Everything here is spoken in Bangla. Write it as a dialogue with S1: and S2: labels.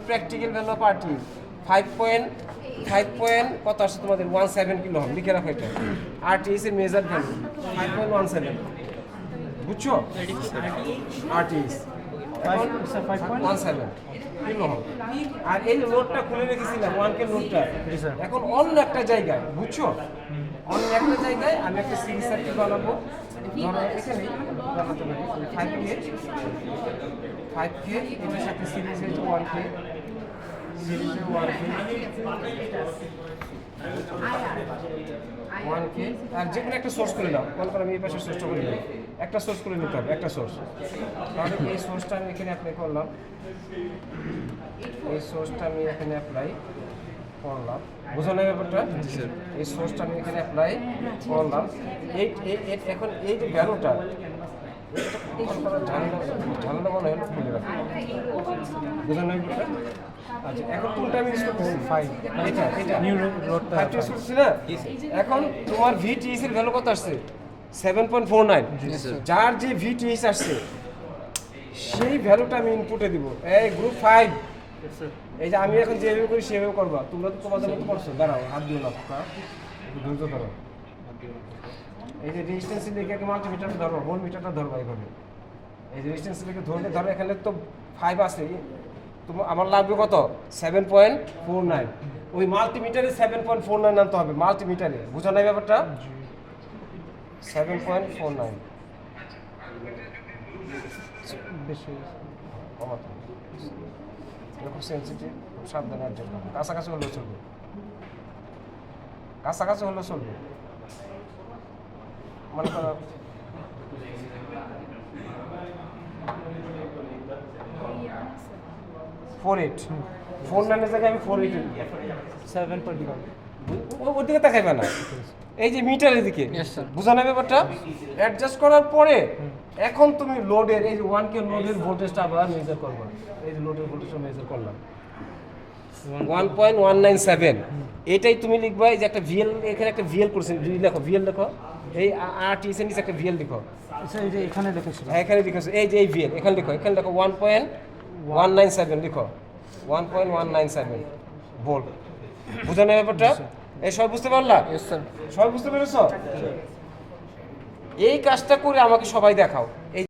S1: প্র্যাকটিক্যাল ভ্যালু অফ আরটি 5 কত আসছে তোমাদের 17 কিলো হবে, লিখে রাখো এটা। আরটিএস এর মেজার ভ্যালু 5.17, বুঝছো? আরটিএস 5.17 কিলো হবে। আর এই নোটটা খুলে রেখেছিলাম 1K নোটটা, এখন অন্য একটা জায়গায়, বুঝছো? অন্য একটা জায়গায় আমি একটা সিরিজ সার্কিট বানাবো। ধরো এখানেই বানাতে পারি 5K এটার সাথে সিরিজ হয়েছে 1K, সিরিজে 1K আর যে কোনো একটা সোর্স করে নাও। মনে করো আমি এই পাশে সোর্সটা করে নিই, একটা সোর্স করে নিতে হবে, একটা সোর্স। তাহলে এই সোর্সটা আমি এখানে অ্যাপ্লাই করলাম, এই সোর্সটা আমি এখানে অ্যাপ্লাই করলাম, বুঝো না ব্যাপারটা? এই সোর্সটা আমি এখানে অ্যাপ্লাই করলাম। এখন এই যে ভ্যালুটা ঝামেলা মনে হলো খুলে রাখো, বুঝো না ব্যাপারটা? আচ্ছা, এখন কোনটা আমি ইউজ করতেছি? 5, এটা নিউ রোডটা 5 ইউজ করতেছি না। এখন তোমার ভিটিএস এর ভ্যালু কত আসছে? 7.49। যার যে ভিটিএস আসছে সেই ভ্যালুটা আমি ইনপুটে দিব। এই গ্রুপ 5, এই যে আমি এখন যেভাবে করি সেভাবে করবা। তোমরা তো তোমাদের মতো করছো, দাঁড়াও হাত দিও না, ধৈর্য ধরো। এই যে রেজিস্ট্যান্স লিখে মাল্টিমিটারটা ধরো, ভোল্ট মিটারটা ধরবা এইভাবে। এই যে রেজিস্ট্যান্স লিখে ধরলে ধরো এখানে তো 5 আছে, তোমার আমার লাগবে কত? 7.49। ওই মাল্টিমিটারে 7.49 আনতে হবে, মাল্টিমিটারে, বুঝো না ব্যাপারটা? 7.49 বেশি কমাতে হবে, খুব সেন্সিটিভ, খুব সাবধানে অ্যাডজাস্ট করবে। কাছাকাছি হলেও চলবে, কাছাকাছি হলেও চলবে। মনে করো 48, 49 জায়গায় আমি 48 7.5, ওর দিকে তাকাইবে না, এই যে মিটারের দিকে, বুঝানো ব্যাপারটা? অ্যাডজাস্ট করার পরে এখন তুমি লোডের এই যে 1K লোডের ভোল্টেজটা আবার মেজার করবা। এই যে লোডের ভোল্টেজটা মেজার করলাম 1.197। এটাই তুমি লিখবা, এই যে একটা ভিএল, এখানে একটা ভিএল করছেন, লেখো ভিএল, লেখো এই আরটিএস এর নিচে একটা ভিএল লিখো।
S2: এই যে এখানে লিখেছি,
S1: হ্যাঁ এখানে লিখেছো, এই যে এই ভিএল এখানে লিখো, এখানে লিখো 1.197 লিখো, 1.197 ভোল্ট। বুঝানো ব্যাপারটা? এই সব বুঝতে পারলা? সবাই বুঝতে পেরেছো? এই কাজটা করে আমাকে সবাই দেখাও। এই